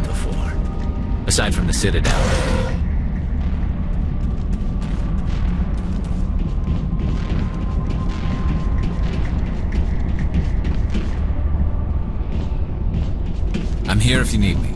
ruined before. Aside from the Citadel. I'm here if you need me.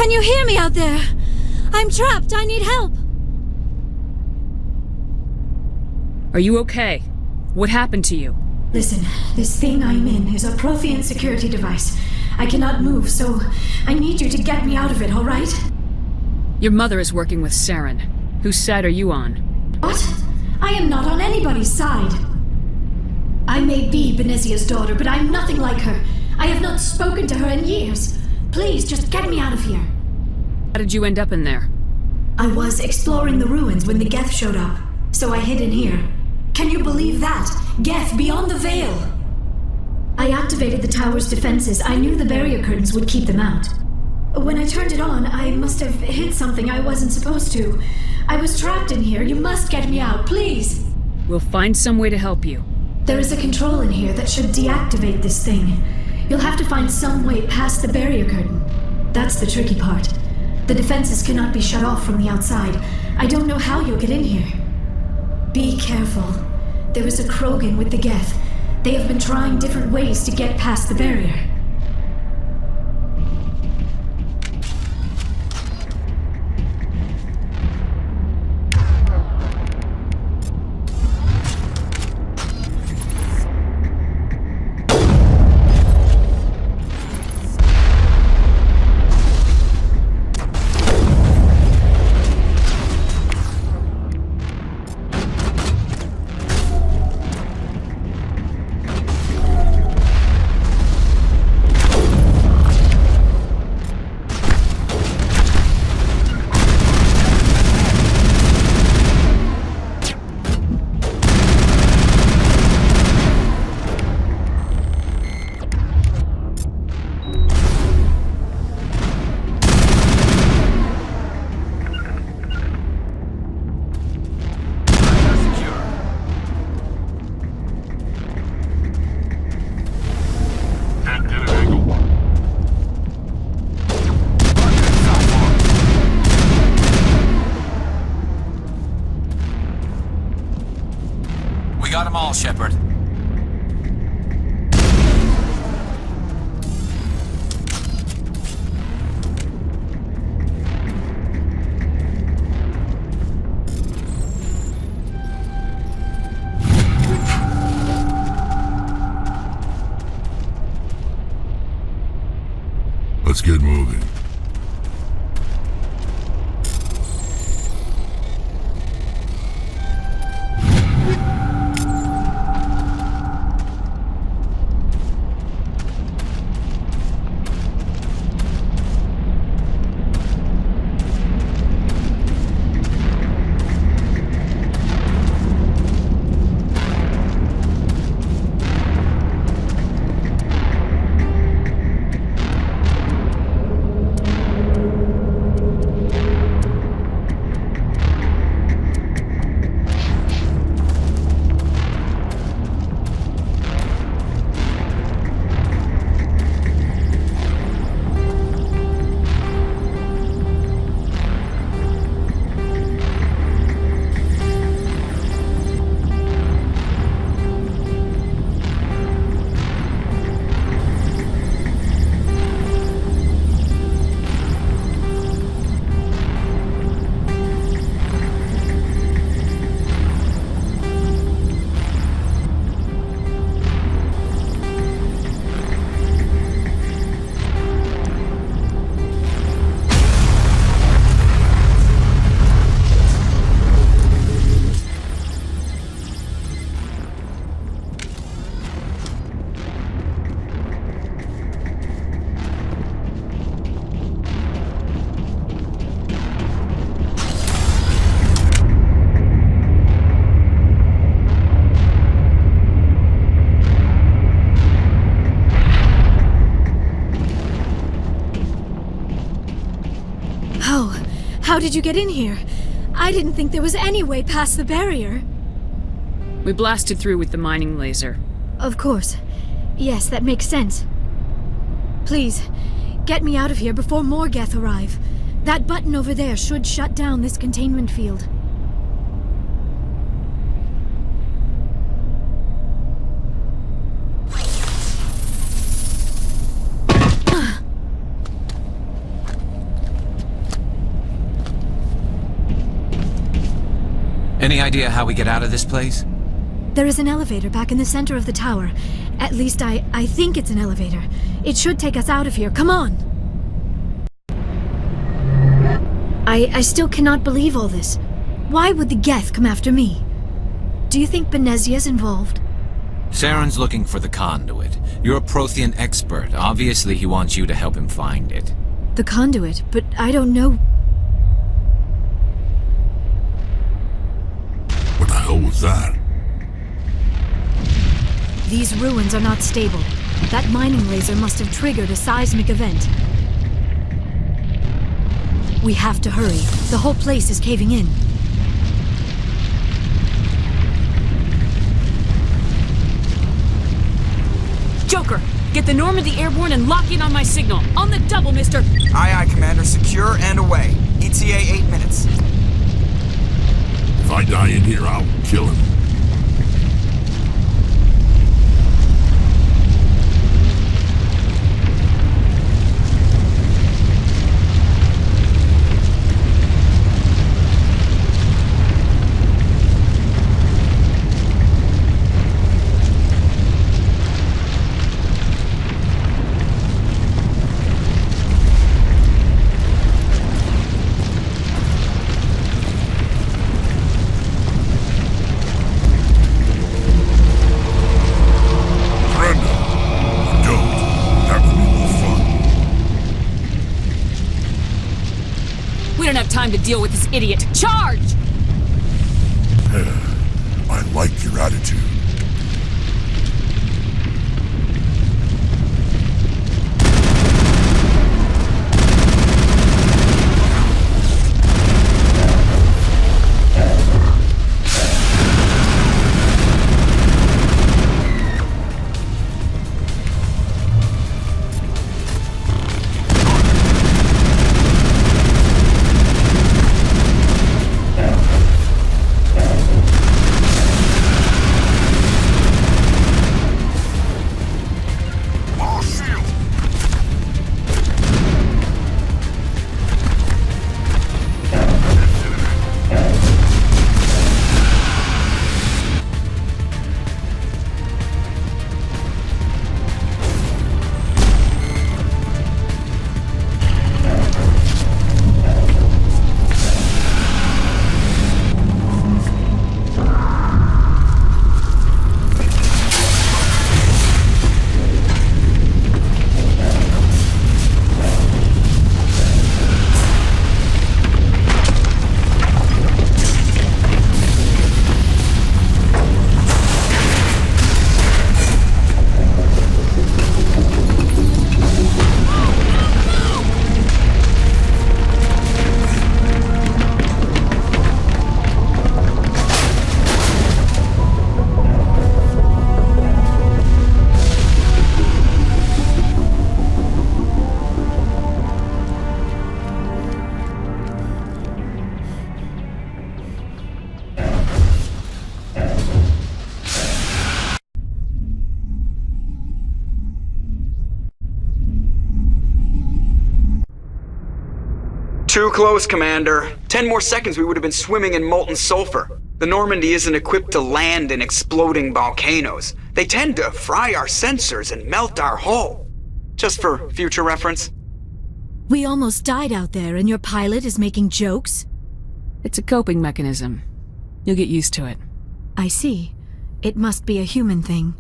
Can you hear me out there? I'm trapped. I need help. Are you okay? What happened to you? Listen, this thing I'm in is a Prothean security device. I cannot move, so I need you to get me out of it, all right? Your mother is working with Saren. Whose side are you on? What? I am not on anybody's side. I may be Benezia's daughter, but I'm nothing like her. I have not spoken to her in years. Please, just get me out of here. How did you end up in there? I was exploring the ruins when the Geth showed up, so I hid in here. Can you believe that? Geth beyond the veil! I activated the tower's defenses. I knew the barrier curtains would keep them out. When I turned it on, I must have hit something I wasn't supposed to. I was trapped in here. You must get me out, please! We'll find some way to help you. There is a control in here that should deactivate this thing. You'll have to find some way past the barrier curtain. That's the tricky part. The defenses cannot be shut off from the outside. I don't know how you'll get in here. Be careful. There is a Krogan with the Geth. They have been trying different ways to get past the barrier. Shepard. Let's get moving. How did you get in here? I didn't think there was any way past the barrier. We blasted through with the mining laser. Of course. Yes, that makes sense. Please, get me out of here before more Geth arrive. That button over there should shut down this containment field. Any idea how we get out of this place? There is an elevator back in the center of the tower. At least I think it's an elevator. It should take us out of here. Come on! I still cannot believe all this. Why would the Geth come after me? Do you think Benezia's involved? Saren's looking for the conduit. You're a Prothean expert. Obviously, he wants you to help him find it. The conduit, but I don't know. What the hell was that? These ruins are not stable. That mining laser must have triggered a seismic event. We have to hurry. The whole place is caving in. Joker, get the Normandy airborne and lock in on my signal. On the double, mister! Aye, aye, Commander. Secure and away. ETA 8 minutes. If I die in here, I'll kill him. We don't have time to deal with this idiot. Charge! I like your attitude. Too close, Commander. 10 more seconds we would have been swimming in molten sulfur. The Normandy isn't equipped to land in exploding volcanoes. They tend to fry our sensors and melt our hull. Just for future reference. We almost died out there and your pilot is making jokes? It's a coping mechanism. You'll get used to it. I see. It must be a human thing.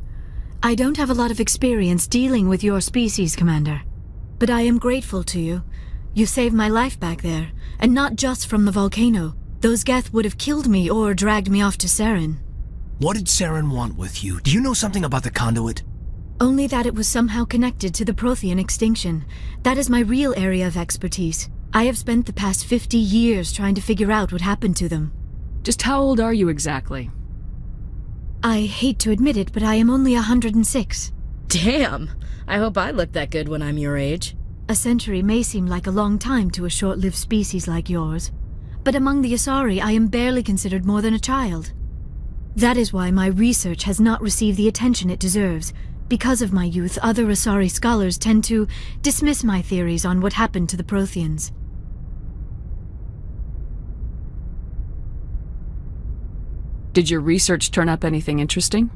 I don't have a lot of experience dealing with your species, Commander. But I am grateful to you. You saved my life back there, and not just from the volcano. Those Geth would have killed me or dragged me off to Saren. What did Saren want with you? Do you know something about the conduit? Only that it was somehow connected to the Prothean extinction. That is my real area of expertise. I have spent the past 50 years trying to figure out what happened to them. Just how old are you exactly? I hate to admit it, but I am only 106. Damn! I hope I look that good when I'm your age. A century may seem like a long time to a short-lived species like yours, but among the Asari I am barely considered more than a child. That is why my research has not received the attention it deserves. Because of my youth, other Asari scholars tend to dismiss my theories on what happened to the Protheans. Did your research turn up anything interesting?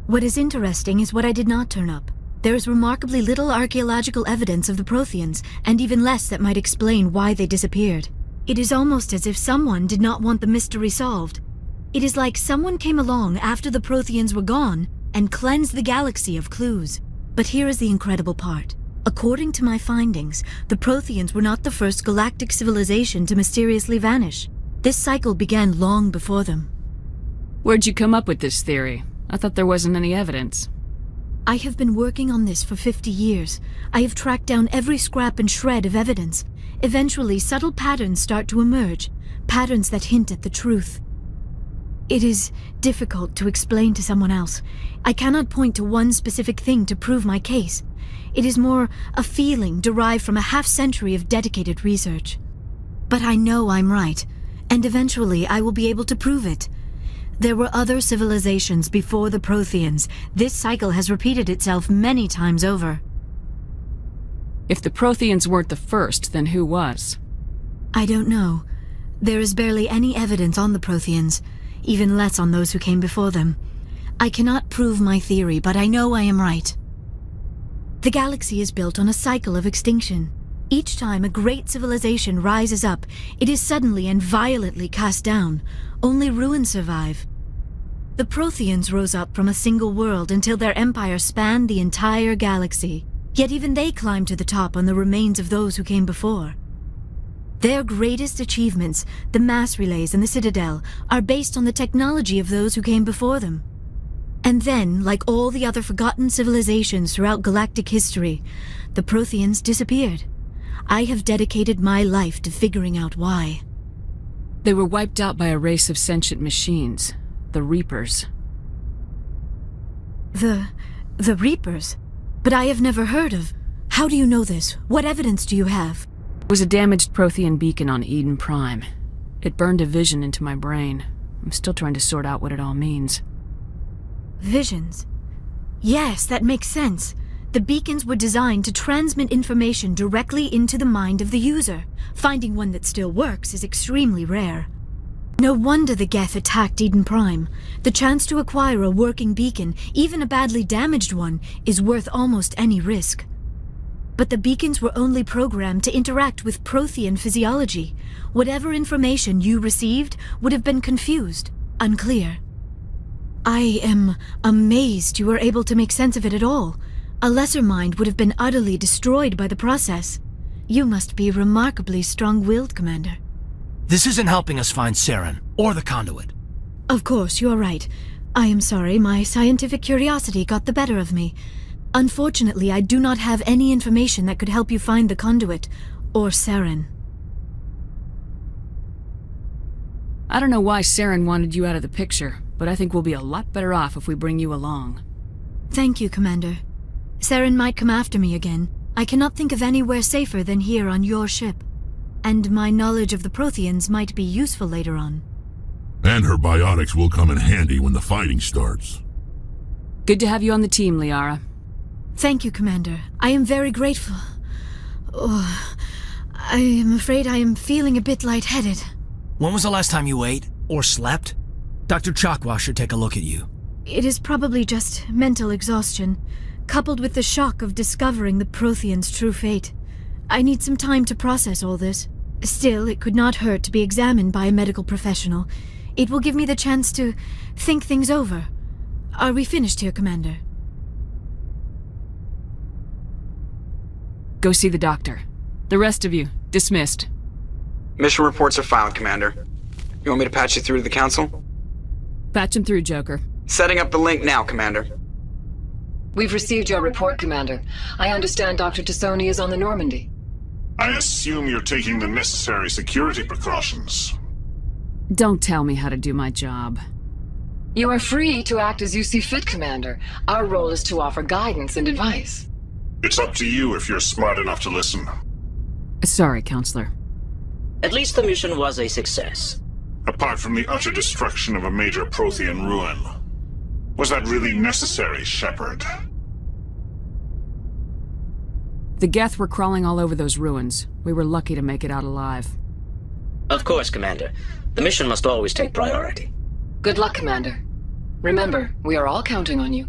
What is interesting is what I did not turn up. There is remarkably little archaeological evidence of the Protheans, and even less that might explain why they disappeared. It is almost as if someone did not want the mystery solved. It is like someone came along after the Protheans were gone and cleansed the galaxy of clues. But here is the incredible part. According to my findings, the Protheans were not the first galactic civilization to mysteriously vanish. This cycle began long before them. Where'd you come up with this theory? I thought there wasn't any evidence. I have been working on this for 50 years. I have tracked down every scrap and shred of evidence. Eventually, subtle patterns start to emerge, patterns that hint at the truth. It is difficult to explain to someone else. I cannot point to one specific thing to prove my case. It is more a feeling derived from a half-century of dedicated research. But I know I'm right, and eventually I will be able to prove it. There were other civilizations before the Protheans. This cycle has repeated itself many times over. If the Protheans weren't the first, then who was? I don't know. There is barely any evidence on the Protheans, even less on those who came before them. I cannot prove my theory, but I know I am right. The galaxy is built on a cycle of extinction. Each time a great civilization rises up, it is suddenly and violently cast down. Only ruins survive. The Protheans rose up from a single world until their empire spanned the entire galaxy. Yet even they climbed to the top on the remains of those who came before. Their greatest achievements, the mass relays and the Citadel, are based on the technology of those who came before them. And then, like all the other forgotten civilizations throughout galactic history, the Protheans disappeared. I have dedicated my life to figuring out why. They were wiped out by a race of sentient machines, the Reapers. The Reapers? But I have never heard of. How do you know this? What evidence do you have? It was a damaged Prothean beacon on Eden Prime. It burned a vision into my brain. I'm still trying to sort out what it all means. Visions? Yes, that makes sense. The beacons were designed to transmit information directly into the mind of the user. Finding one that still works is extremely rare. No wonder the Geth attacked Eden Prime. The chance to acquire a working beacon, even a badly damaged one, is worth almost any risk. But the beacons were only programmed to interact with Prothean physiology. Whatever information you received would have been confused, unclear. I am amazed you were able to make sense of it at all. A lesser mind would have been utterly destroyed by the process. You must be remarkably strong-willed, Commander. This isn't helping us find Saren, or the conduit. Of course, you're right. I am sorry, my scientific curiosity got the better of me. Unfortunately, I do not have any information that could help you find the conduit, or Saren. I don't know why Saren wanted you out of the picture, but I think we'll be a lot better off if we bring you along. Thank you, Commander. Saren might come after me again. I cannot think of anywhere safer than here on your ship. And my knowledge of the Protheans might be useful later on. And her biotics will come in handy when the fighting starts. Good to have you on the team, Liara. Thank you, Commander. I am very grateful. Oh, I am afraid I am feeling a bit lightheaded. When was the last time you ate? Or slept? Dr. Chakwa should take a look at you. It is probably just mental exhaustion, coupled with the shock of discovering the Prothean's true fate. I need some time to process all this. Still, it could not hurt to be examined by a medical professional. It will give me the chance to think things over. Are we finished here, Commander? Go see the doctor. The rest of you, dismissed. Mission reports are filed, Commander. You want me to patch you through to the Council? Patch him through, Joker. Setting up the link now, Commander. We've received your report, Commander. I understand Dr. Tassoni is on the Normandy. I assume you're taking the necessary security precautions. Don't tell me how to do my job. You are free to act as you see fit, Commander. Our role is to offer guidance and advice. It's up to you if you're smart enough to listen. Sorry, Counselor. At least the mission was a success. Apart from the utter destruction of a major Prothean ruin. Was that really necessary, Shepard? The Geth were crawling all over those ruins. We were lucky to make it out alive. Of course, Commander. The mission must always take priority. Good luck, Commander. Remember, we are all counting on you.